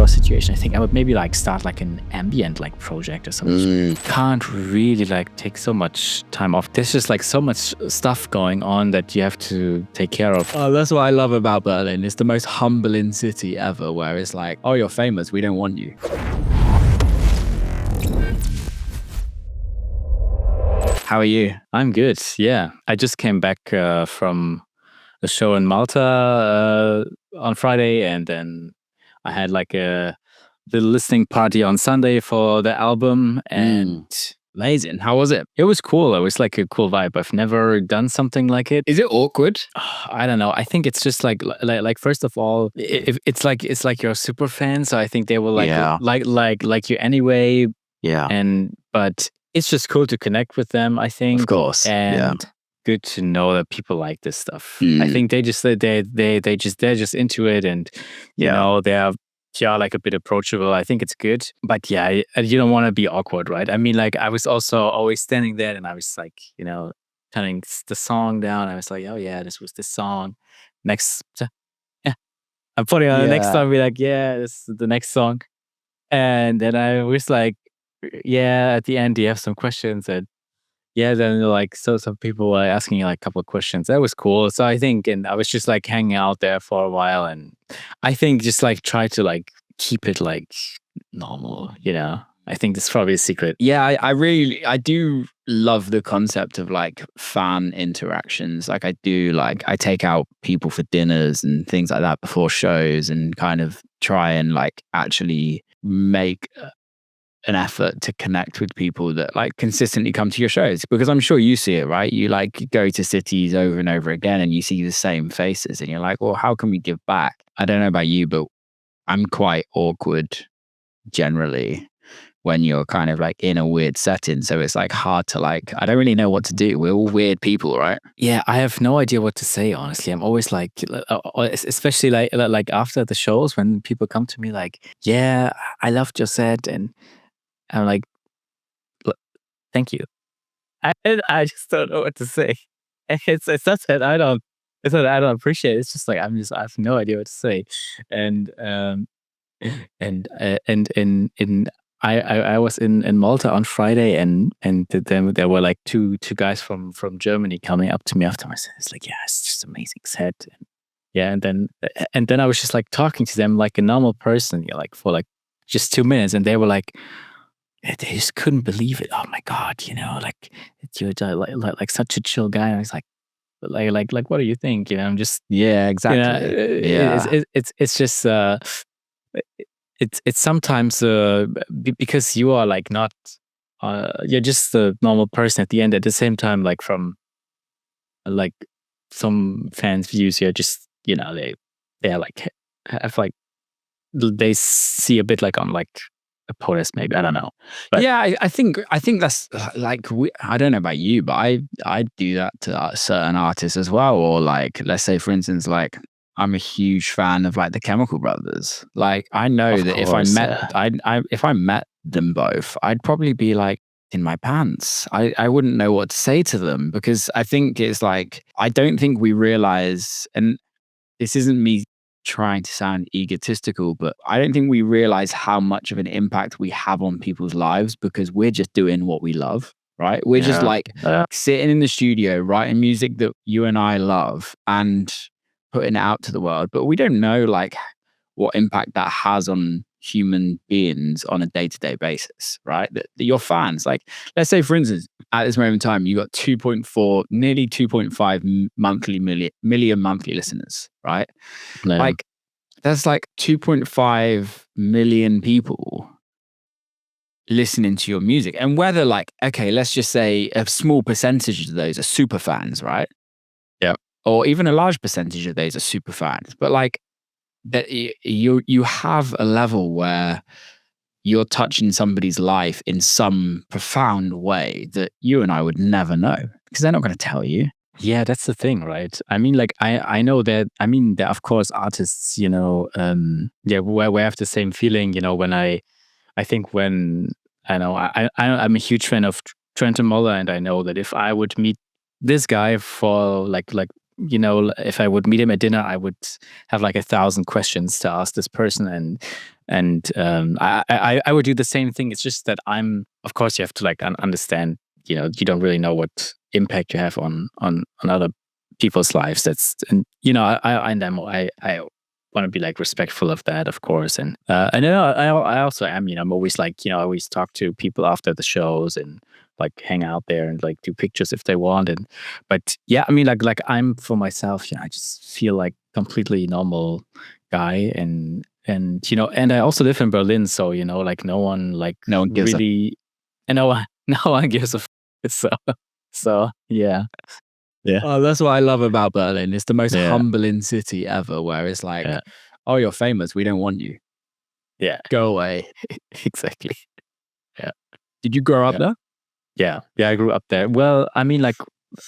situation, I think I would maybe like start like an ambient like project or something. Can't really like take so much time off. There's just like so much stuff going on that you have to take care of. Oh, that's what I love about Berlin. It's the most humbling city ever, where it's like, oh, you're famous, we don't want you. How are you? I'm good. Yeah, I just came back from a show in Malta on Friday, and then I had like a little listening party on Sunday for the album, and Amazing. How was it? it was cool. It was like a cool vibe. I've never done something like it. Is it awkward? I don't know. I think it's just like first of all, if it's like you're a super fan, so I think they will like you anyway. Yeah. But it's just cool to connect with them, I think. Of course. And good to know that people like this stuff. I think they're just into it, and you know, they're like a bit approachable. I think it's good. But yeah, you don't want to be awkward, right? I mean, like I was also always standing there, and I was like, you know, turning the song down. I was like, oh yeah, this was this song. Next, yeah, I'm putting on the next song. Be like, yeah, this is the next song. And then I was like, yeah, at the end, do you have some questions? And yeah, then like, so some people were asking like a couple of questions. That was cool. So I think, and I was just like hanging out there for a while, and I think just like try to like keep it like normal, you know. I think that's probably a secret. Yeah, I do love the concept of like fan interactions. Like I take out people for dinners and things like that before shows, and kind of try and like actually make an effort to connect with people that like consistently come to your shows, because I'm sure you see it, right? You like go to cities over and over again and you see the same faces, and you're like, well, how can we give back? I don't know about you, but I'm quite awkward generally when you're kind of like in a weird setting. So it's like hard to like, I don't really know what to do. We're all weird people, right? Yeah, I have no idea what to say, honestly. I'm always like, especially like after the shows, when people come to me like, yeah, I loved your set, and I'm like, thank you. I just don't know what to say. It's not that I don't appreciate it. It's just like I have no idea what to say. And I was in Malta on Friday, and then there were like two guys from Germany coming up to me after my set. It's like, yeah, it's just amazing set. And yeah, and then I was just like talking to them like a normal person, like for like just 2 minutes, and they were like, they just couldn't believe it. Oh my God, you know, like you're like such a chill guy. And I was like, what do you think? You know, I'm just, yeah, exactly. You know, it's just it's sometimes because you are like not you're just a normal person at the end. At the same time, like from like some fans' views, you're just, you know, they are like have like they see a bit like I'm like a POTUS, maybe, I don't know. But yeah, I think that's like, I don't know about you, but I do that to certain artists as well. Or like, let's say for instance, like I'm a huge fan of like the Chemical Brothers. Like I know Of that course, if I met them both, I'd probably be like in my pants. I wouldn't know what to say to them, because I think it's like, I don't think we realize, and this isn't me trying to sound egotistical, but I don't think we realize how much of an impact we have on people's lives, because we're just doing what we love, right? We're just like sitting in the studio writing music that you and I love and putting it out to the world, but we don't know like what impact that has on human beings on a day-to-day basis, right? That your fans, like, let's say for instance, at this moment in time, you got 2.4, nearly 2.5 million monthly listeners, right? Yeah. Like that's like 2.5 million people listening to your music. And whether like, okay, let's just say a small percentage of those are super fans, right? Yeah. Or even a large percentage of those are super fans, but like that you have a level where you're touching somebody's life in some profound way that you and I would never know, because they're not going to tell you. Yeah, that's the thing, right? I mean, like I know that. I mean, there are of course artists, you know, where we have the same feeling. You know, when I think when I know I'm a huge fan of Trentemoller, and I know that if I would meet this guy for like if I would meet him at dinner, I would have like 1,000 questions to ask this person, and I would do the same thing. It's just that of course, you have to like understand. You don't really know what impact you have on other people's lives. I want to be like respectful of that, of course, and I also am. I'm always like I always talk to people after the shows and like hang out there and like do pictures if they want. But yeah, I mean like I'm for myself. I just feel like completely normal guy, and I also live in Berlin, so like no one gives really, and no one gives a so yeah. Yeah. Oh, that's what I love about Berlin. It's the most humbling city ever, where it's like, oh, you're famous. We don't want you. Yeah. Go away. Exactly. Yeah. Did you grow up there? Yeah. Yeah, I grew up there. Well, I mean, like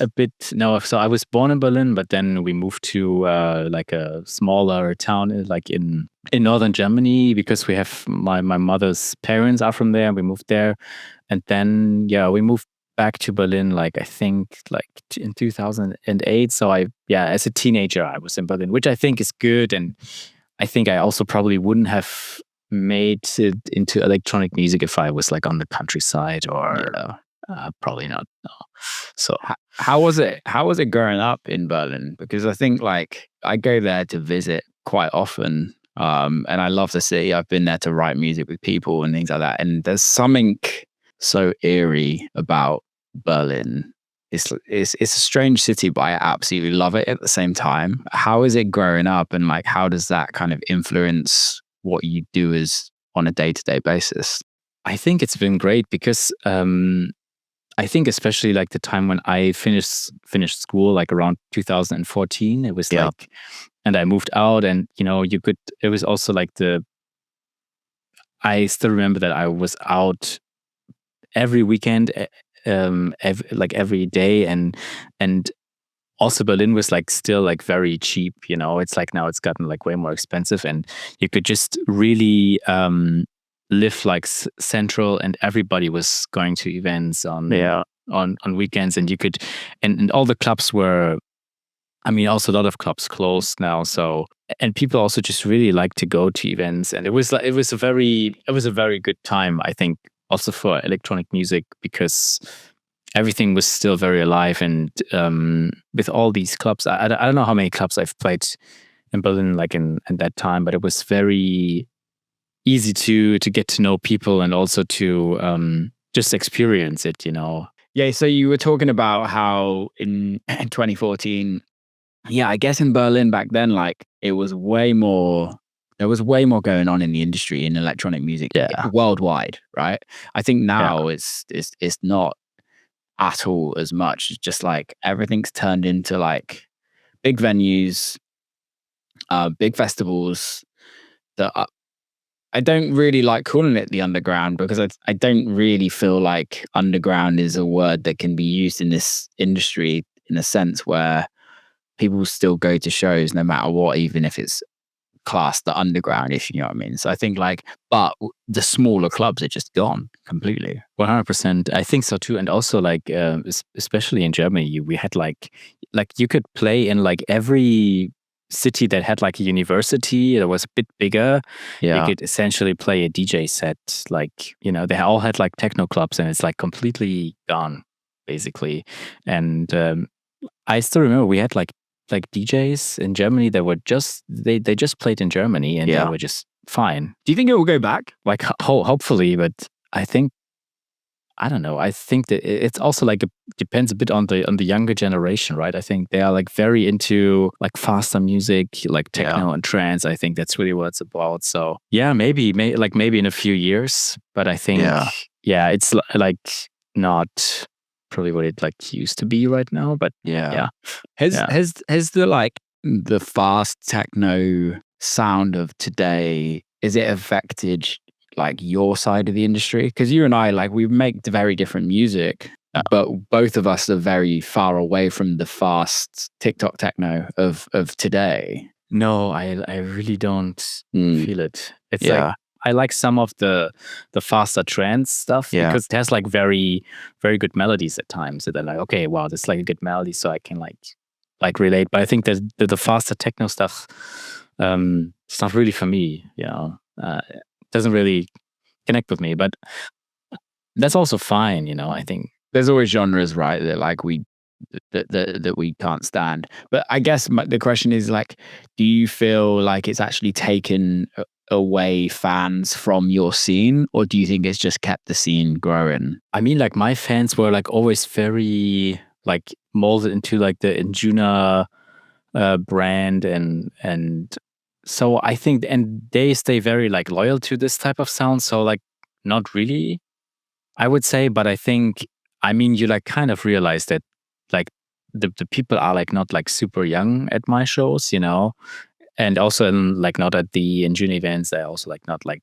a bit. No, so I was born in Berlin, but then we moved to like a smaller town, like in northern Germany, because we have my mother's parents are from there, and we moved there, and then we moved back to Berlin, like I think like in 2008. So as a teenager, I was in Berlin, which I think is good, and I think I also probably wouldn't have made it into electronic music if I was like on the countryside, or probably not. No. So how was it? How was it growing up in Berlin? Because I think like I go there to visit quite often, and I love the city. I've been there to write music with people and things like that. And there's something so eerie about Berlin. It's a strange city, but I absolutely love it at the same time. How is it growing up, and like how does that kind of influence what you do as on a day-to-day basis? I think it's been great because I think especially like the time when I finished school, like around 2014, it was like, and I moved out, and it was also like I still remember that I was out every weekend, every day, and also Berlin was like still like very cheap. It's like now it's gotten like way more expensive, and you could just really live like central, and everybody was going to events on weekends, and you could, and all the clubs were, I mean, also a lot of clubs closed now. So, and people also just really like to go to events, and it was a very good time, I think, also for electronic music, because everything was still very alive, and with all these clubs, I don't know how many clubs I've played in Berlin, like in that time, but it was very easy to get to know people, and also to just experience it. Yeah. So you were talking about how in 2014. Yeah, I guess in Berlin back then, like it was way more. There was way more going on in the industry in electronic music worldwide, right? I think now it's not at all as much. It's just like everything's turned into like big venues, big festivals. That I don't really like calling it the underground, because I don't really feel like underground is a word that can be used in this industry, in a sense where people still go to shows no matter what, even if it's classed the underground, if you know what I mean. So I think like, but the smaller clubs are just gone completely. 100%. I think so too. And also like, especially in Germany, we had like you could play in like every city that had like a university that was a bit bigger. You could essentially play a DJ set. Like, they all had like techno clubs, and it's like completely gone, basically. And I still remember we had like DJs in Germany that were just they just played in Germany, and they were just fine. Do you think it will go back? Like hopefully, but I think, I don't know. I think that it's also like it depends a bit on the younger generation, right? I think they are like very into like faster music, like techno and trance. I think that's really what it's about. So yeah, maybe in a few years, but I think it's like not probably what it like used to be right now, but has the like the fast techno sound of today, is it affected like your side of the industry? Because you and I, like, we make very different music, but both of us are very far away from the fast TikTok techno of today. No, I really don't feel it. It's like, I like some of the faster trance stuff, because it has like very, very good melodies at times. So they're like, okay, wow, this is like a good melody, so I can like like relate. But I think that the faster techno stuff, it's not really for me. It doesn't really connect with me. But that's also fine. I think there's always genres, right? That like that we can't stand. But I guess the question is like, do you feel like it's actually taken away fans from your scene, or do you think it's just kept the scene growing? I mean, like my fans were like always very like molded into like the Anjuna brand, and so I think, and they stay very like loyal to this type of sound. So like not really, I would say, but I think, I mean, you like kind of realize that like the people are like not like super young at my shows, and also like not at the June events. They're also like not like,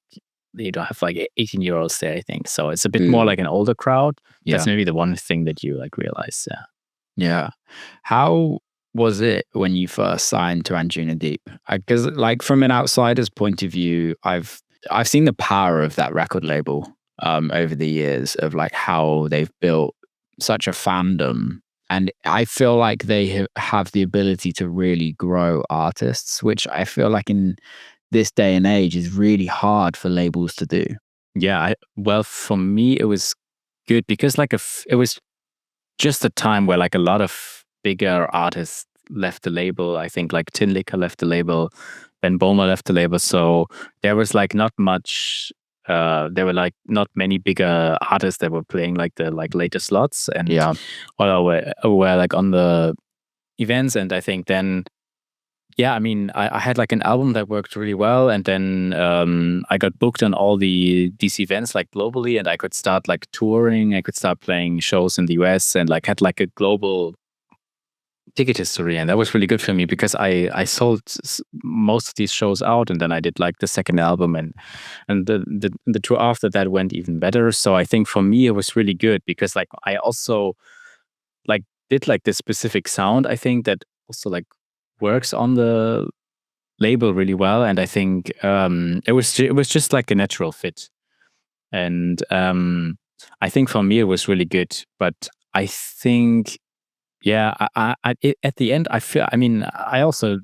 you don't have like 18-year-olds there, I think. So it's a bit more like an older crowd. That's maybe the one thing that you like realize. Yeah. How was it when you first signed to Anjunadeep? Because like from an outsider's point of view, I've seen the power of that record label over the years, of like how they've built such a fandom. And I feel like they have the ability to really grow artists, which I feel like in this day and age is really hard for labels to do. Yeah. Well, for me, it was good because like it was just a time where like a lot of bigger artists left the label. I think like Tin Liquor left the label, Ben Bowmer left the label. So there was like not much. There were like not many bigger artists that were playing like the like later slots, and or were like on the events. And I think then, yeah, I mean, I had like an album that worked really well, and then I got booked on all these events like globally, and I could start like touring. I could start playing shows in the US, and like had like a global ticket history, and that was really good for me because I sold most of these shows out, and then I did like the second album, and the tour after that went even better. So I think for me it was really good because like I also like did like this specific sound, I think, that also like works on the label really well, and I think it was just like a natural fit, and I think for me it was really good. But I think, yeah, at the end, I feel. I mean, I also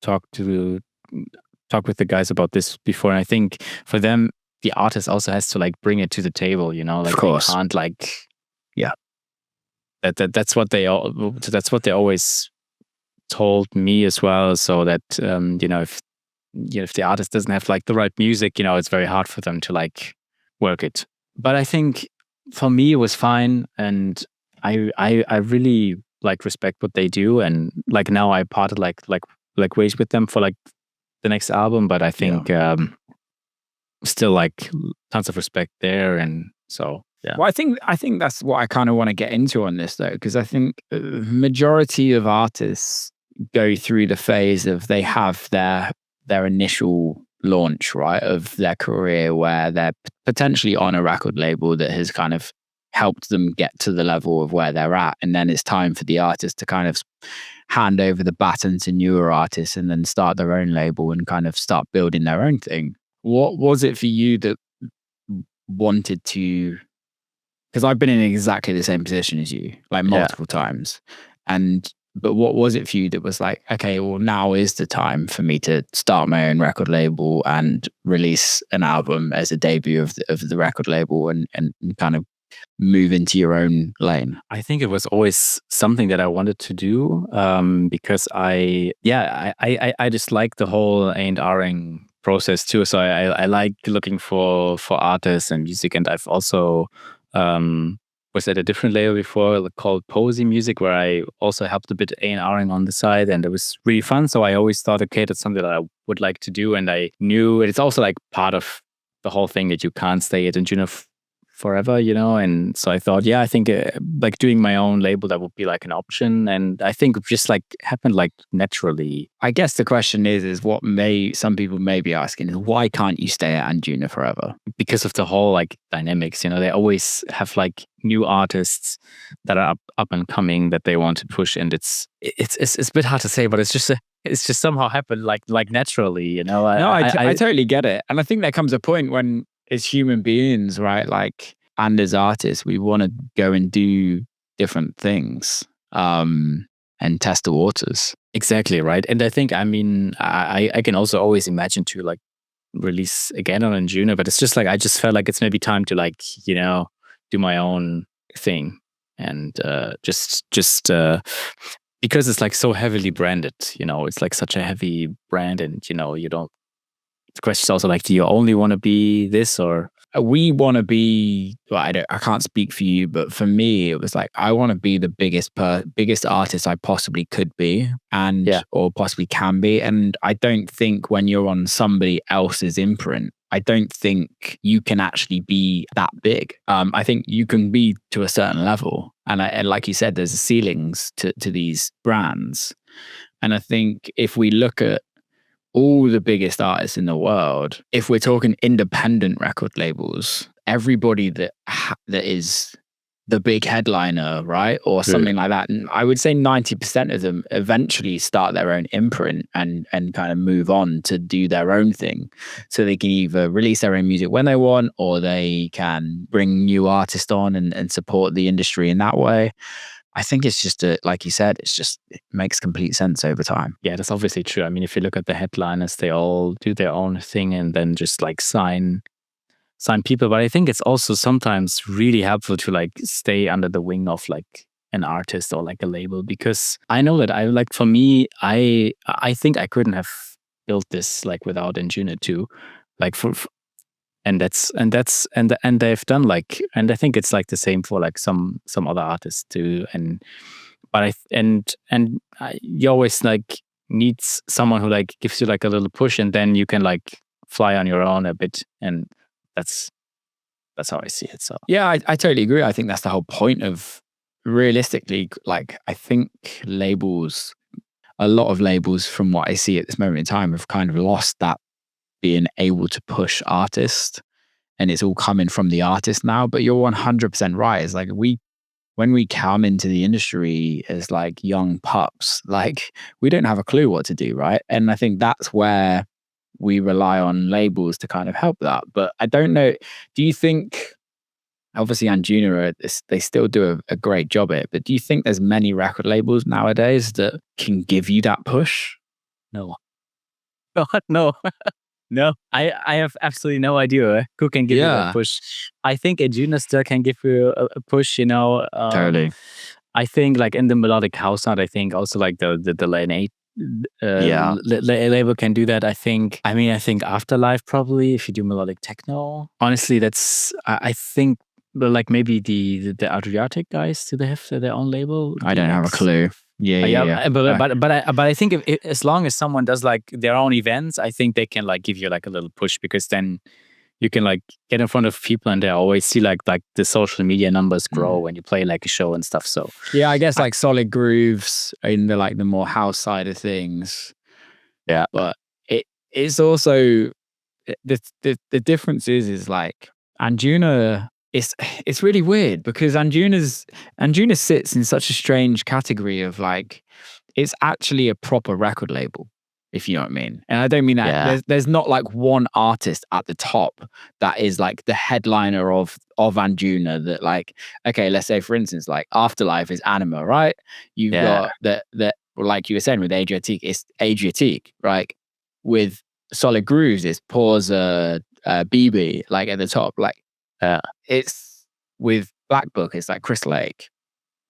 talk with the guys about this before, and I think for them, the artist also has to like bring it to the table. Like of course. they can't like, yeah. That's what they always told me as well. So that if the artist doesn't have like the right music, it's very hard for them to like work it. But I think for me it was fine, and I really like respect what they do, and like now I parted like ways with them for like the next album. But I think still like tons of respect there, and so yeah. Well, I think that's what I kind of want to get into on this though, because I think majority of artists go through the phase of they have their initial launch, right, of their career, where they're potentially on a record label that has kind of helped them get to the level of where they're at, and then it's time for the artist to kind of hand over the baton to newer artists and then start their own label and kind of start building their own thing. What was it for you that wanted to, because I've been in exactly the same position as you, like multiple times, but what was it for you that was like, okay, well, now is the time for me to start my own record label and release an album as a debut of the record label and kind of move into your own lane? I think it was always something that I wanted to do because I just like the whole A&Ring process too. So I like looking for artists and music, and I've also was at a different label before called Posy Music, where I also helped a bit A&Ring on the side, and it was really fun. So I always thought, okay, that's something that I would like to do, and I knew it's also like part of the whole thing that you can't stay at Anjuna forever, and so I thought, I think like doing my own label, that would be like an option, and I think it just like happened like naturally. I guess the question is what some people may be asking is, why can't you stay at Anjuna forever? Because of the whole like dynamics, they always have like new artists that are up and coming that they want to push, and it's a bit hard to say, but it's just somehow happened like naturally, No, I totally get it, and I think there comes a point when, as human beings, right, like, and as artists, we want to go and do different things. and test the waters. Exactly, right. And I think, I mean, I can also always imagine to like release again on Anjuna, but it's just like, I just felt like it's maybe time to like, you know, do my own thing. And just because it's like so heavily branded, you know, it's like such a heavy brand, and you know, you don't. The question is also like, do you only want to be this, or we want to be? Well, I can't speak for you, but for me, it was like I want to be the biggest artist I possibly could be, and or possibly can be. And I don't think when you're on somebody else's imprint, I don't think you can actually be that big. I think you can be to a certain level, and like you said, there's ceilings to these brands. And I think if we look at all the biggest artists in the world, if we're talking independent record labels, everybody that is the big headliner, right, or something like that, and I would say 90% of them eventually start their own imprint and kind of move on to do their own thing. So they can either release their own music when they want, or they can bring new artists on and support the industry in that way. I think it's just like you said, it makes complete sense over time. Yeah, that's obviously true. I mean, if you look at the headliners, they all do their own thing and then just like sign people. But I think it's also sometimes really helpful to like stay under the wing of like an artist or like a label, because I know that for me, I think I couldn't have built this like without Anjuna too. Like and they've done like, and I think it's like the same for like some other artists too. But you always like needs someone who like gives you like a little push, and then you can like fly on your own a bit. And that's how I see it. So yeah, I totally agree. I think that's the whole point of, realistically, like I think a lot of labels from what I see at this moment in time have kind of lost that being able to push artists, and it's all coming from the artist now. But you're 100% right. It's like when we come into the industry as like young pups, like we don't have a clue what to do, right? And I think that's where we rely on labels to kind of help that. But I don't know, do you think, obviously Anjuna, they still do a great job at it, but do you think there's many record labels nowadays that can give you that push? No. God, no. No, I have absolutely no idea who can give you that push. I think Anjuna still can give you a push, you know. Totally. I think like in the melodic house sound, I think also like the Lane 8 label can do that. I think Afterlife probably, if you do melodic techno. Honestly, that's I think like maybe the Adriatic guys, do they have their own label? I don't have a clue. Yeah. But I think as long as someone does like their own events, I think they can like give you like a little push, because then you can like get in front of people and they always see like the social media numbers grow when you play like a show and stuff. So yeah, I guess like Solid Grooves in the more house side of things. Yeah, but it's also the difference is like Anjuna. It's really weird because Anjuna sits in such a strange category of like, it's actually a proper record label, if you know what I mean. And I don't mean that. Yeah. There's not like one artist at the top that is like the headliner of Anjuna that like, okay, let's say for instance, like Afterlife is Anima, right? You've got that like you were saying with Adriatique, it's Adriatique, right? With Solid Grooves, it's Porza, BB, like at the top, like. It's with Black Book, it's like Chris Lake.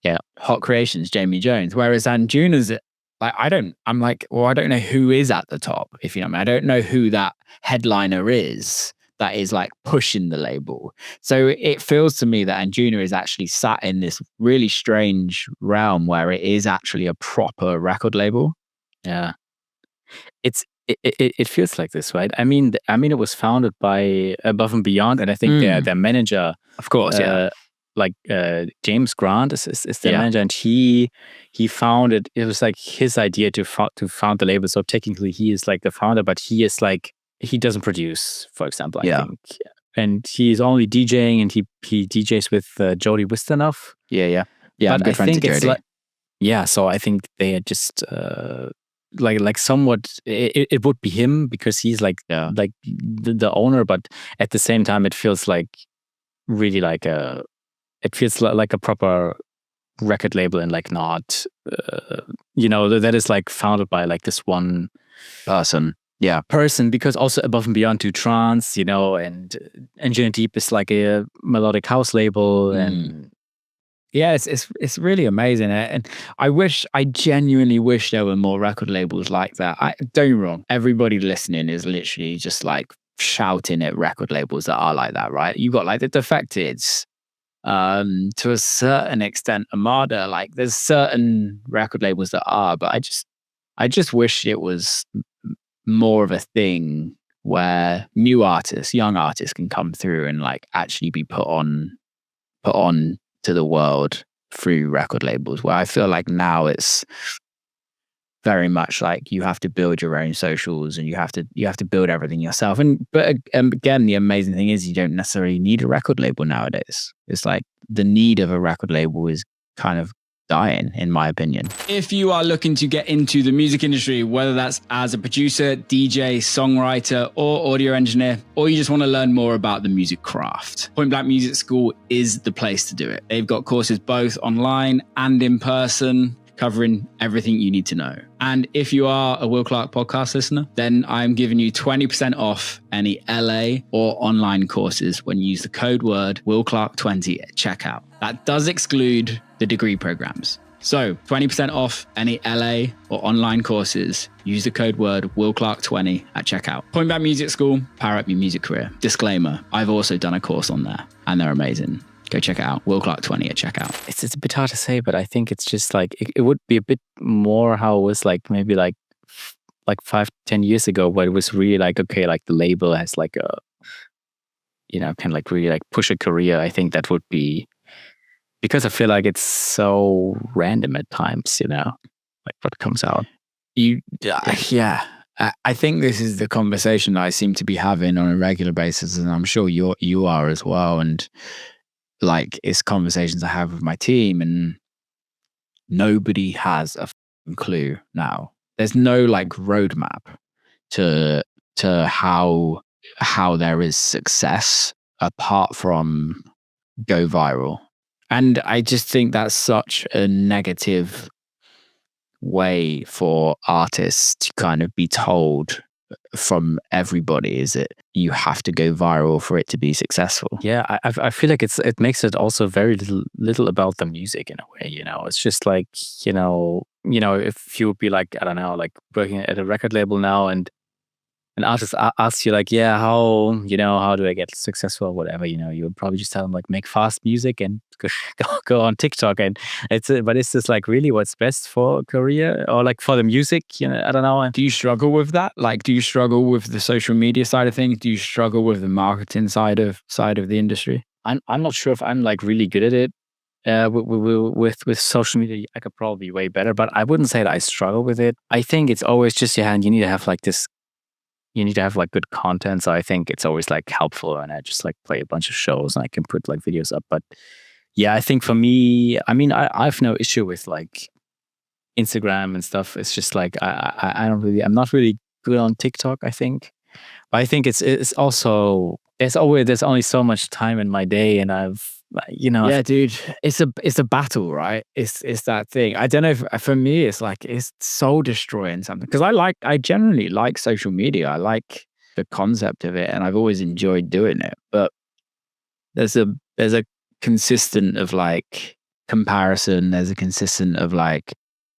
Yeah. Hot Creations, Jamie Jones. Whereas Anjuna's like, I don't know who is at the top, if you know what I mean. I don't know who that headliner is that is like pushing the label. So it feels to me that Anjuna is actually sat in this really strange realm where it is actually a proper record label. Yeah. It feels like this, right? I mean, it was founded by Above and Beyond, and I think their manager, of course, James Grant is their manager, and he founded. It was like his idea to found the label. So technically, he is like the founder, but he doesn't produce, for example. I think, and he's only DJing, and he DJs with Jody Wisternoff. Yeah. But I think it's like, so I think they are just. Like somewhat it would be him because he's like like the owner, but at the same time it feels like really like it feels like a proper record label and like not, that is like founded by like this one person. Yeah. Because also Above and Beyond do trance, and Anjunadeep is like a melodic house label, and yeah, it's really amazing, and I genuinely wish there were more record labels like that. Don't get me wrong, everybody listening is literally just like shouting at record labels that are like that, right? You got like the Defecteds, to a certain extent, Armada. Like there's certain record labels that are, but I just wish it was more of a thing where young artists can come through and like actually be put on to the world through record labels, where I feel like now it's very much like you have to build your own socials and you have to build everything yourself. But again, the amazing thing is you don't necessarily need a record label nowadays. It's like the need of a record label is kind of dying, in my opinion. If you are looking to get into the music industry, whether that's as a producer, DJ, songwriter, or audio engineer, or you just want to learn more about the music craft, Point Blank Music School is the place to do it. They've got courses both online and in person, covering everything you need to know. And if you are a Will Clarke podcast listener, then I'm giving you 20% off any LA or online courses when you use the code word WillClarke20 at checkout. That does exclude the degree programs. So 20% off any LA or online courses. Use the code word WillClarke20 at checkout. Point Blank Music School, power up your music career. Disclaimer, I've also done a course on there and they're amazing. Go check it out. WillClarke20 at checkout. It's a bit hard to say, but I think it's just like, it would be a bit more how it was like maybe like 5-10 years ago, where it was really like, okay, like the label has like a, can like really like push a career. I think that would be, because I feel like it's so random at times, like what comes out. Yeah. I think this is the conversation I seem to be having on a regular basis, and I'm sure you are as well. And like, it's conversations I have with my team, and nobody has a clue now. There's no like roadmap to how there is success apart from go viral. And I just think that's such a negative way for artists to kind of be told from everybody, is that you have to go viral for it to be successful. Yeah, I feel like it makes it also very little about the music in a way. It's just like, if you would be like, I don't know, like working at a record label now, and an artist asks you like, yeah, how do I get successful or whatever, you would probably just tell them like, make fast music and go on TikTok. And but it's just like really what's best for a career or like for the music, I don't know. Do you struggle with that? Like, do you struggle with the social media side of things? Do you struggle with the marketing side of the industry? I'm not sure if I'm like really good at it. With social media, I could probably be way better, but I wouldn't say that I struggle with it. I think it's always just, and you need to have like this, you need to have like good content. So I think it's always like helpful when I just like play a bunch of shows and I can put like videos up. But yeah, I think for me, I mean, I have no issue with like Instagram and stuff. It's just like, I'm not really good on TikTok, I think. But I think it's also, there's only so much time in my day, and yeah, dude, it's a battle, right? It's that thing. I don't know if, for me, it's like, it's soul destroying something, because I generally like social media. I like the concept of it, and I've always enjoyed doing it. But there's a consistent of like comparison. There's a consistent of like,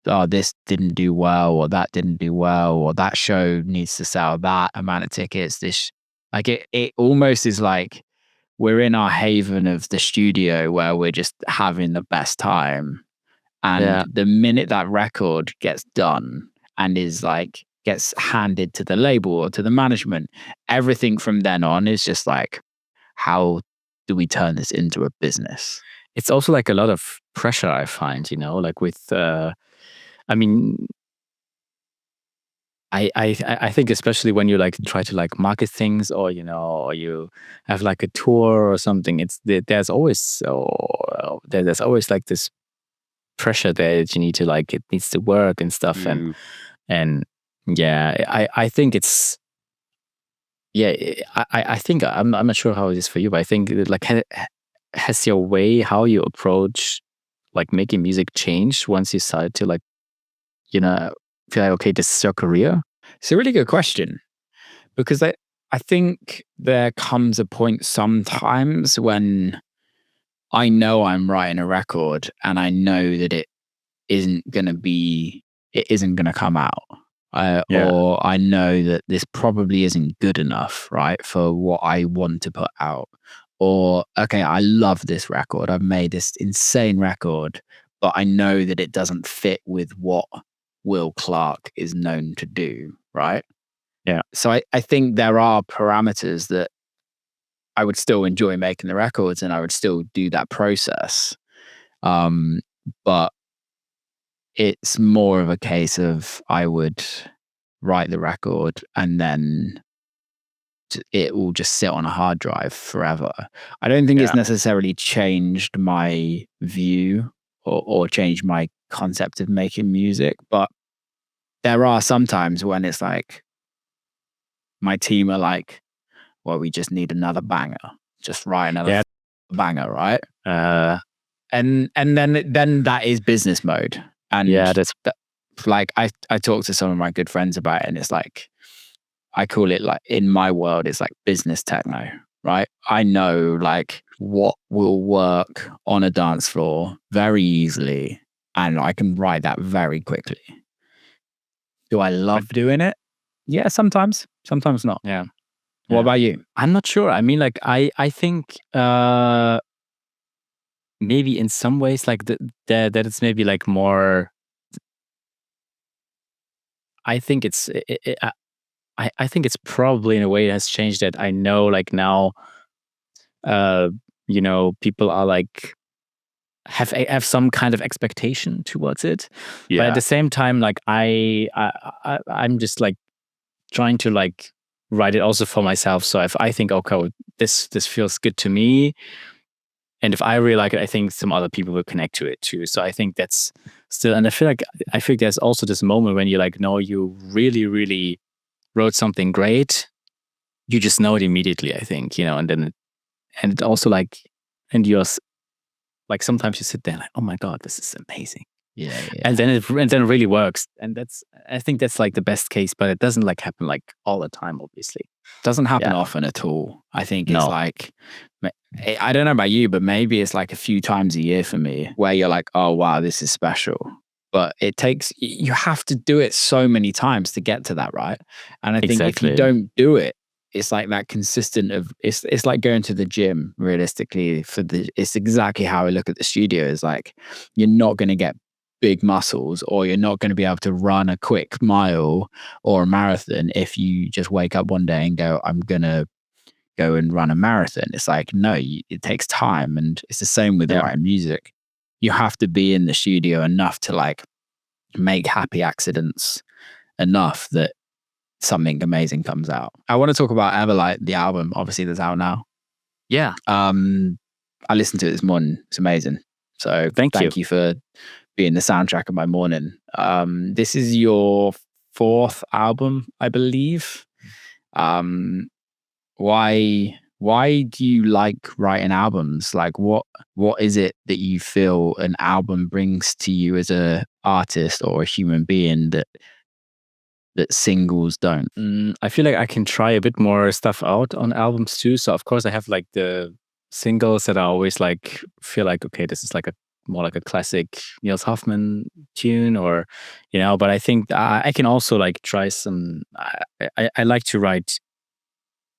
oh, this didn't do well, or that didn't do well, or that show needs to sell that amount of tickets. This, like, it almost is like we're in our haven of the studio where we're just having the best time. And the minute that record gets done and is like, gets handed to the label or to the management, everything from then on is just like, how do we turn this into a business? It's also like a lot of pressure, I find, like with, I mean, I think especially when you like try to like market things, or or you have like a tour or something, there's always like this pressure there that you need to like, it needs to work and stuff. And yeah, I think it's, yeah, I think I'm not sure how it is for you, but I think like has your way how you approach like making music change once you started to like, feel like, okay, this is your career? It's a really good question, because I think there comes a point sometimes when I know I'm writing a record and I know that it isn't going to come out. Or I know that this probably isn't good enough, right, for what I want to put out. Or, okay, I love this record. I've made this insane record, but I know that it doesn't fit with what Will Clarke is known to do, right? Yeah. So I think there are parameters that I would still enjoy making the records and I would still do that process. But it's more of a case of I would write the record and then it will just sit on a hard drive forever. I don't think it's necessarily changed my view or changed my concept of making music, but there are some times when it's like my team are like, well, we just need another banger. Just write another banger, right? And then that is business mode. And that's like I talk to some of my good friends about it, and it's like I call it, like, in my world, it's like business techno, right? I know like what will work on a dance floor very easily, and I can write that very quickly. Do I love doing it? Yeah, sometimes not. Yeah. What about you? I'm not sure. I mean, like, I think maybe in some ways, like that it's maybe like more. I think I think it's probably in a way it has changed that I know like now, people are like have some kind of expectation towards it, but at the same time, like I'm just like trying to like write it also for myself. So if I think, okay, this feels good to me, and if I really like it, I think some other people will connect to it too. So I think that's still, and I feel like there's also this moment when you like know you really, really wrote something great. You just know it immediately, I think, and then it also like, and you're like, sometimes you sit there like, oh my God, this is amazing. Yeah. And then it really works. And I think that's like the best case, but it doesn't like happen like all the time, obviously. Doesn't happen often at all. I think it's like, I don't know about you, but maybe it's like a few times a year for me where you're like, oh wow, this is special. But you have to do it so many times to get to that, right? And I think if you don't do it, it's like that consistent it's like going to the gym, realistically. It's exactly how I look at the studio. Is like, you're not going to get big muscles, or you're not going to be able to run a quick mile or a marathon if you just wake up one day and go, I'm going to go and run a marathon. It's like, no, it takes time. And it's the same with writing music. You have to be in the studio enough to like make happy accidents enough that something amazing comes out. I want to talk about Everlight, the album, obviously, that's out now. Yeah. I listened to it this morning. It's amazing. So thank you for being the soundtrack of my morning. This is your 4th album, I believe. Why do you like writing albums? Like, what is it that you feel an album brings to you as a artist or a human being that singles don't? I feel like I can try a bit more stuff out on albums too. So of course I have like the singles that I always like feel like, okay, this is like more like a classic Nils Hoffmann tune, or but I think I can also like try some. I like to write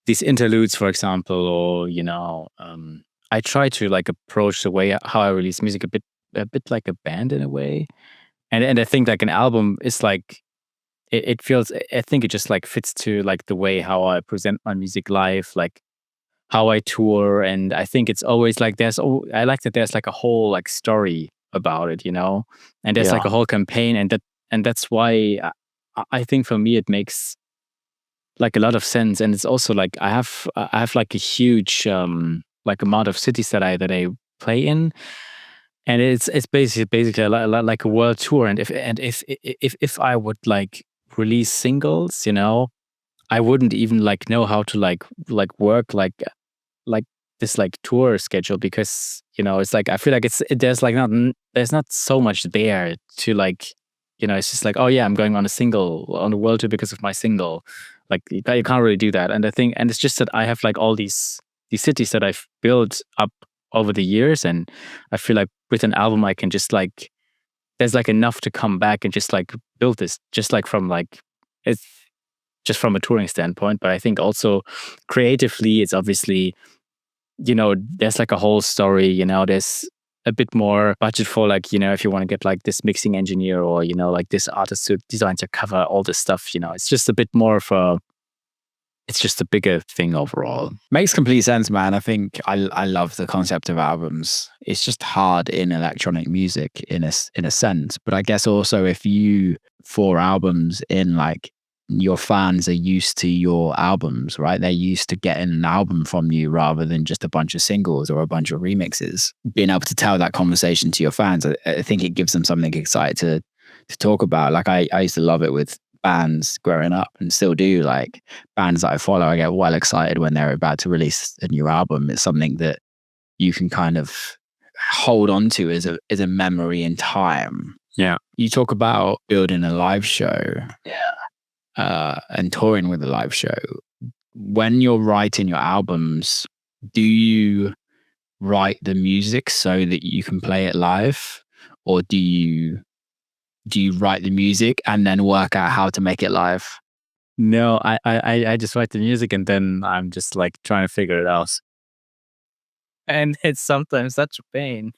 these interludes, for example, or I try to like approach the way how I release music a bit like a band in a way, and I think like an album is like it feels. I think it just like fits to like the way how I present my music live, like how I tour, and I think it's always like I like that there's like a whole like story about it, and there's like a whole campaign, and that's why I think for me it makes like a lot of sense. And it's also like I have like a huge like amount of cities that I play in, and it's basically like a world tour. And if I would like release singles, I wouldn't even like know how to like work like this like tour schedule, because it's like I feel like there's not so much there to like, it's just like, oh yeah, I'm going on a world tour because of my single. Like you can't really do that. And it's just that I have like all these cities that I've built up over the years, and I feel like with an album I can just like, there's like enough to come back and just like build this, just like from like, it's just from a touring standpoint. But I think also creatively, it's obviously, there's like a whole story, there's a bit more budget for like, if you want to get like this mixing engineer or, like this artist who designs your cover, all this stuff, it's just a bit more of it's just a bigger thing overall. Makes complete sense, man. I think I love the concept of albums. It's just hard in electronic music in a sense. But I guess also if you, for albums in like, your fans are used to your albums, right? They're used to getting an album from you rather than just a bunch of singles or a bunch of remixes. Being able to tell that conversation to your fans, I think it gives them something exciting to talk about. Like I used to love it with bands growing up and still do. Like bands that I follow, I get well excited when they're about to release a new album. It's something that you can kind of hold on to as a memory in time. Yeah. You talk about building a live show. Yeah. And touring with a live show. When you're writing your albums, do you write the music so that you can play it live, or do you write the music and then work out how to make it live? No, I just write the music and then I'm just like trying to figure it out, and it's sometimes such a pain.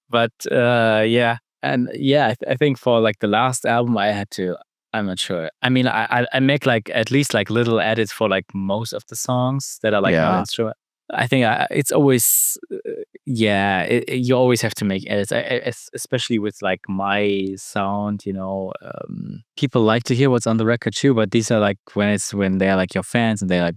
But yeah, and yeah, I think for like the last album I had to. I'm not sure. I mean, I make like at least like little edits for like most of the songs that are like not instrument. I think it's always, you always have to make edits, especially with like my sound. People like to hear what's on the record too, but these are like when they're like your fans and they're like,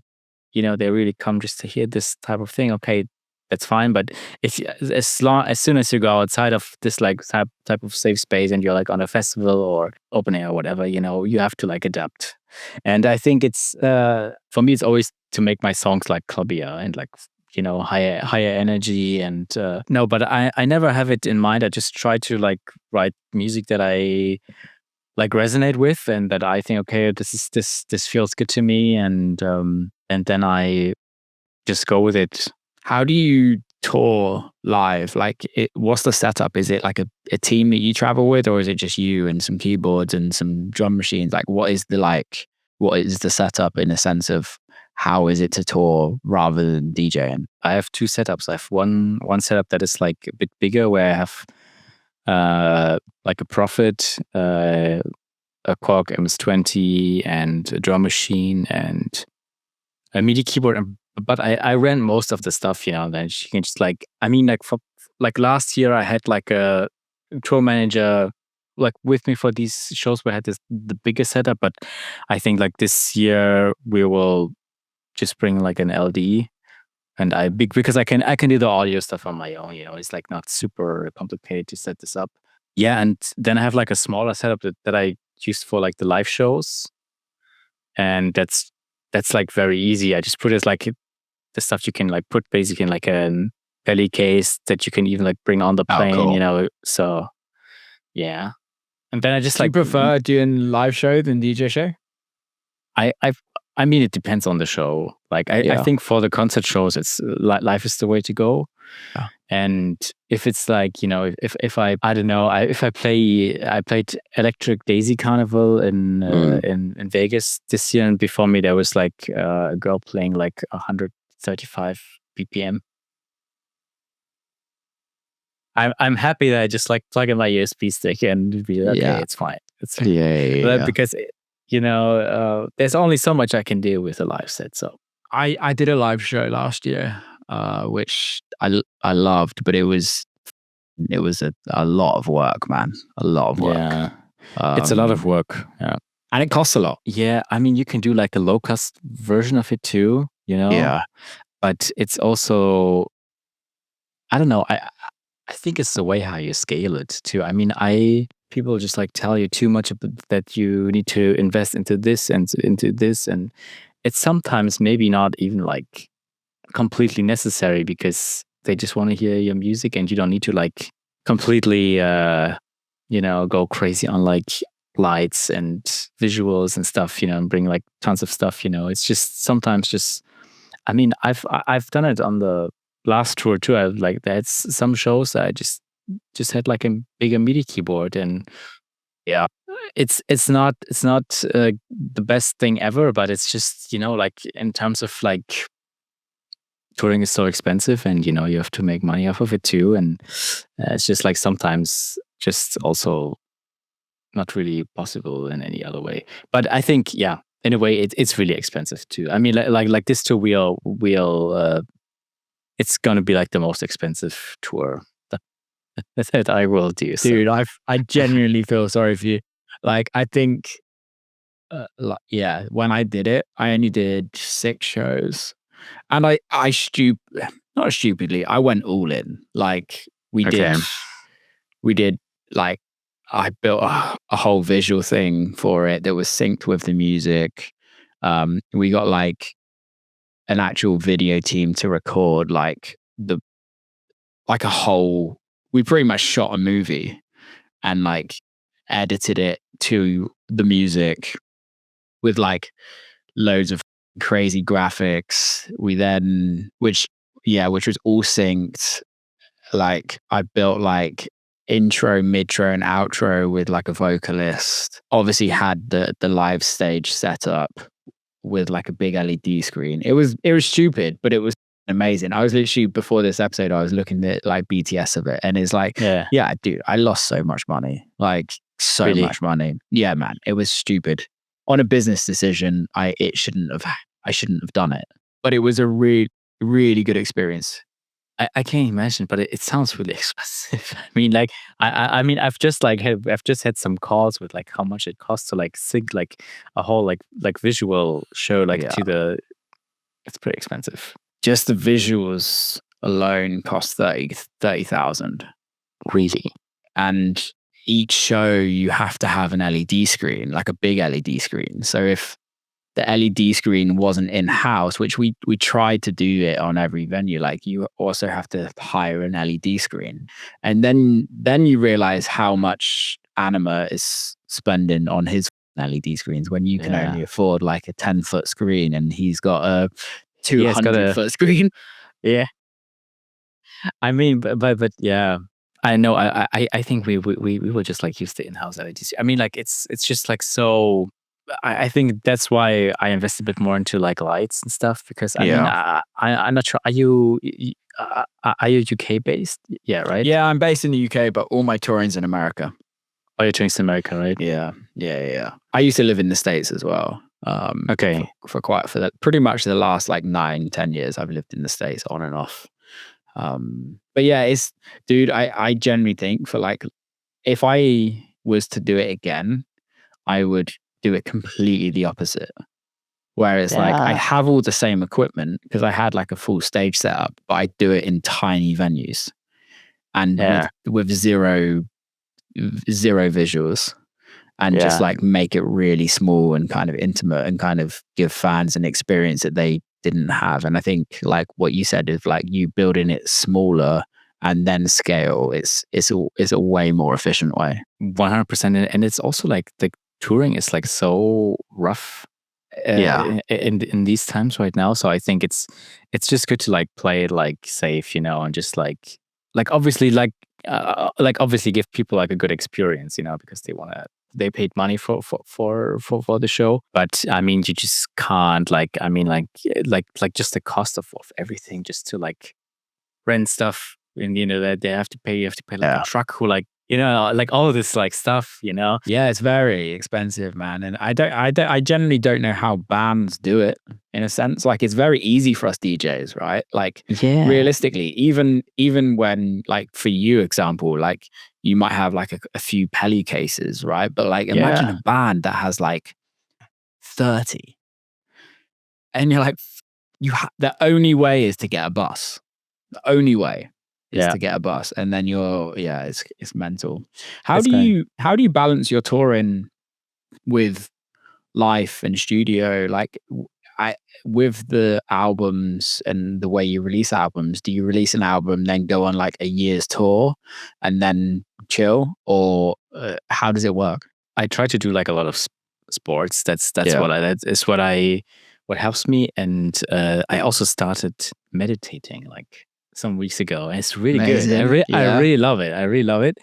they really come just to hear this type of thing. Okay, that's fine. But as soon as you go outside of this like type of safe space and you're like on a festival or open air or whatever, you have to like adapt. And I think it's for me, it's always to make my songs like clubbier and like higher energy. And no, but I never have it in mind. I just try to like write music that I like resonate with and that I think, okay, this feels good to me, and then I just go with it. How do you tour live? Like, what's the setup? Is it like a team that you travel with, or is it just you and some keyboards and some drum machines? Like, what is the setup in a sense of how is it to tour rather than DJing? I have two setups. I have one setup that is like a bit bigger, where I have like a Prophet, a Korg MS-20, and a drum machine and a MIDI keyboard. But I ran most of the stuff, then you can just like, I mean, like for like last year I had like a tour manager like with me for these shows where I had the bigger setup. But I think like this year we will just bring like an LD, and because I can do the audio stuff on my own. It's like not super complicated to set this up. Yeah, and then I have like a smaller setup that I use for like the live shows, and that's like very easy. I just put it like the stuff you can like put basically in like a belly case that you can even like bring on the plane, cool. So yeah. And then I just like prefer doing live show than DJ show? I mean, it depends on the show. Like I think for the concert shows, it's live is the way to go. Yeah. And if it's like, if I don't know, I played Electric Daisy Carnival in Vegas this year, and before me there was like a girl playing like 135 BPM. I'm happy that I just like plug in my USB stick and be like, okay, it's fine. But because there's only so much I can do with a live set. So I did a live show last year, which I loved, but it was a lot of work, man. A lot of work. Yeah, it's a lot of work. Yeah, and it costs a lot. Yeah, I mean, you can do like a low cost version of it too. Yeah, but it's also, I don't know. I think it's the way how you scale it too. I mean, people just like tell you too much that you need to invest into this and into this, and it's sometimes maybe not even like completely necessary, because they just want to hear your music, and you don't need to like completely go crazy on like lights and visuals and stuff, and bring like tons of stuff. It's just sometimes just, I mean, I've done it on the last tour too. I like that's some shows that I just had like a bigger MIDI keyboard, and yeah, it's not the best thing ever, but it's just like in terms of like touring is so expensive, and you have to make money off of it too, and it's just like sometimes just also not really possible in any other way. But I think in a way it's really expensive too. I mean, like this tour we'll it's gonna be like the most expensive tour that I will do. Dude, I genuinely feel sorry for you. Like, I think, when I did it, I only did 6 shows, and not stupidly, I went all in. Like, we did like, I built a whole visual thing for it that was synced with the music. We got like an actual video team to record a whole. We pretty much shot a movie and like edited it to the music with like loads of crazy graphics. We then, which was all synced. Like, I built like intro, midtro, and outro with like a vocalist. Obviously had the live stage set up with like a big LED screen. It was stupid, but it was amazing. I was literally, before this episode, I was looking at like BTS of it, and it's like, yeah, dude, I lost so much money, like so much money. Yeah, man, it was stupid. On a business decision, I shouldn't have done it, but it was a really, really good experience. I can't imagine, but it sounds really expensive. I mean, like, I mean, I've just had some calls with like how much it costs to like sync like a whole like visual show to the. It's pretty expensive. Just the visuals alone cost 30,000. Really? And each show you have to have an LED screen, like a big LED screen. So if the LED screen wasn't in-house, which we tried to do it on every venue, like you also have to hire an LED screen. And then you realize how much Anima is spending on his LED screens when you can only afford like a 10-foot screen, and he's got a 200-foot screen. Yeah. I mean, but yeah. I know. I think we will just like use the in-house LEDs. I mean, like it's just like so. I think that's why I invest a bit more into like lights and stuff, because I mean, I'm not sure. Are you UK based? Yeah, right. Yeah, I'm based in the UK, but all my touring's in America. Oh, you're touring in America, right? Yeah. I used to live in the States as well. Okay. For pretty much the last like 9-10 years, I've lived in the States on and off. But yeah, dude, I generally think for like, if I was to do it again, I would do it completely the opposite. Whereas like I have all the same equipment because I had like a full stage setup, but I do it in tiny venues and with zero visuals, and just like make it really small and kind of intimate and kind of give fans an experience that they didn't have. And I think like what you said is like you building it smaller and then scale, it's a way more efficient way. 100%. And it's also like the touring is like so rough in these times right now. So I think it's just good to like play it like safe, and just like obviously obviously give people like a good experience, because they paid money for the show. But I mean, you just can't like just the cost of everything just to like rent stuff, and that you have to pay like a truck who like like all of this like stuff, Yeah, it's very expensive, man. And I generally don't know how bands do it, in a sense. Like, it's very easy for us DJs, right? Like, realistically, even when like for you example, like you might have like a few Pelly cases, right? But like imagine a band that has like 30, and you're like, the only way is to get a bus. The only way is to get a bus, and then it's mental. How do you balance your touring with life and studio? Like, with the albums and the way you release albums, do you release an album, then go on like a year's tour and then chill, or how does it work? I try to do like a lot of sports. That's what helps me. And I also started meditating like some weeks ago. And it's really Amazing. good. I really love it. I really love it.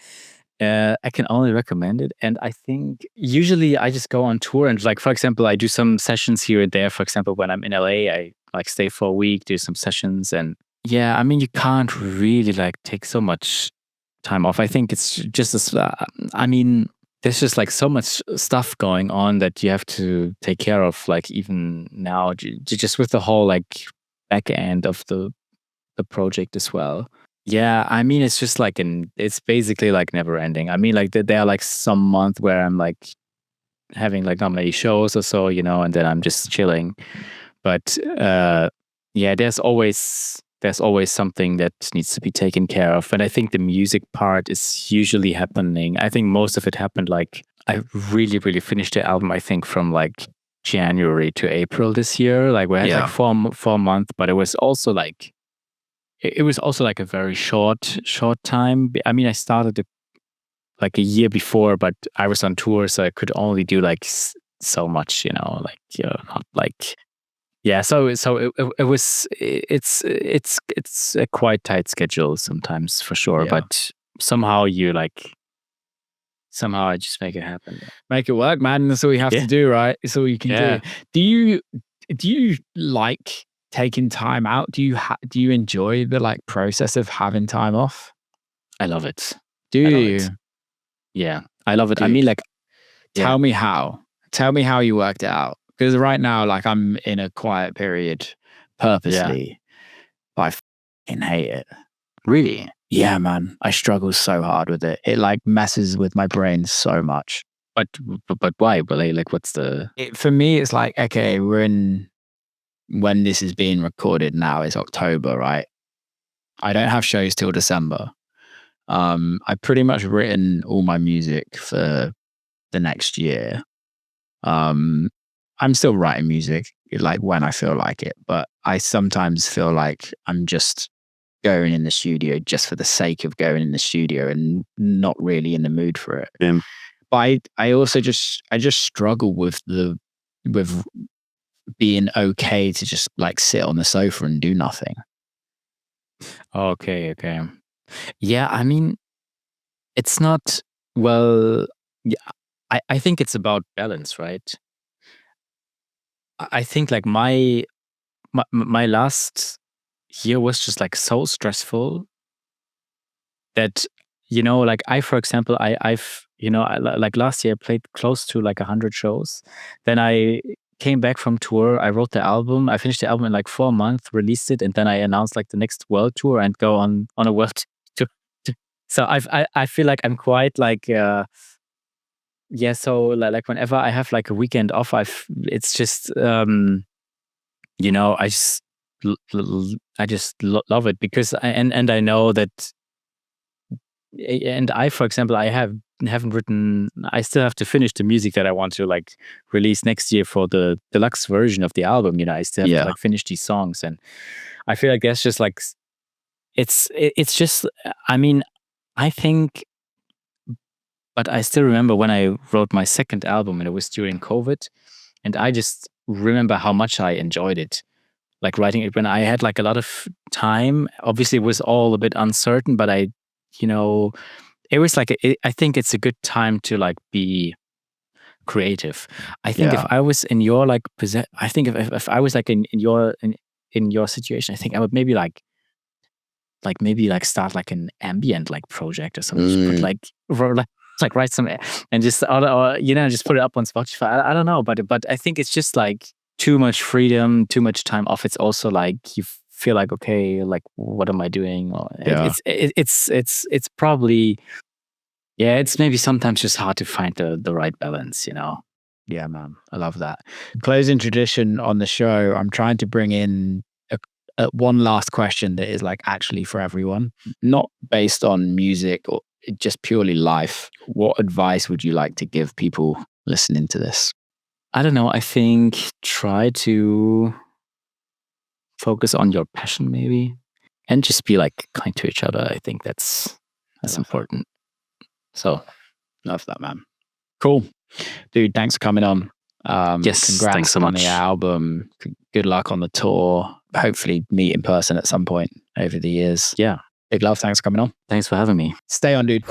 I can only recommend it. And I think usually I just go on tour and like, for example, I do some sessions here and there. For example, when I'm in LA, I like stay for a week, do some sessions. And yeah, I mean, you can't really like take so much time off. I think it's just there's just like so much stuff going on that you have to take care of, like even now, just with the whole like back end of the project as well. Yeah, I mean, it's just like it's basically like never ending. I mean, like there are like some month where I'm like having like not many shows or so, and then I'm just chilling. But yeah, there's always something that needs to be taken care of. And I think the music part is usually happening. I think most of it happened like I really, really finished the album, I think, from like January to April this year. Like we had like 4 months, but it was also like a very short time. I mean, I started like a year before, but I was on tour, so I could only do like so much, not like, yeah. So it's a quite tight schedule sometimes for sure, but somehow I just make it happen. Make it work, man. That's all you have to do, right? It's all you can do. Do you like taking time out? Do you enjoy the like process of having time off? I love it. Do you? Yeah, I love it. I mean, like, tell me how you worked it out. Because right now, like, I'm in a quiet period purposely, but I fucking hate it. Really? Yeah, man. I struggle so hard with it. It like messes with my brain so much. But why? But like, what's for me, it's like, okay, when this is being recorded now, it's October, right? I don't have shows till December. I've pretty much written all my music for the next year. I'm still writing music like when I feel like it, but I sometimes feel like I'm just going in the studio just for the sake of going in the studio and not really in the mood for it. Yeah. But I also just struggle with being okay to just like sit on the sofa and do nothing. Okay. Yeah, I mean, it's not, well, yeah, I think it's about balance, right? I think like my last year was just like so stressful that, like for example, I've like last year I played close to like 100 shows. Then I came back from tour. I wrote the album. I finished the album in like 4 months, released it, and then I announced like the next world tour and go on a world tour. So I feel like I'm quite like so like whenever I have like a weekend off, it's just I just love it because I know that, and for example, I haven't written. I still have to finish the music that I want to like release next year for the deluxe version of the album. I still have to like finish these songs, and I feel like that's just like it's just. I mean, I think, but I still remember when I wrote my second album, and it was during COVID, and I just remember how much I enjoyed it. Like writing it when I had like a lot of time. Obviously, it was all a bit uncertain, but it was like I think it's a good time to like be creative. I think if I was in your like I think if I was like in your situation, I think I would maybe start like an ambient like project or something. Just put like write some and just or just put it up on Spotify. I don't know, but I think it's just like too much freedom, too much time off. It's also like you feel like, okay, like what am I doing? Or it's probably it's maybe sometimes just hard to find the right balance. Yeah, man, I love that. Closing tradition on the show, I'm trying to bring in one last question that is like actually for everyone, not based on music or just purely life. What advice would you like to give people listening to this? I don't know. I think try to focus on your passion maybe, and just be like kind to each other. I think that's important. So love that, man. Cool. Dude, thanks for coming on. Yes, congrats thanks so on much. the album. Good luck on the tour. Hopefully meet in person at some point over the years. Yeah. Big love. Thanks for coming on. Thanks for having me. Stay on, dude.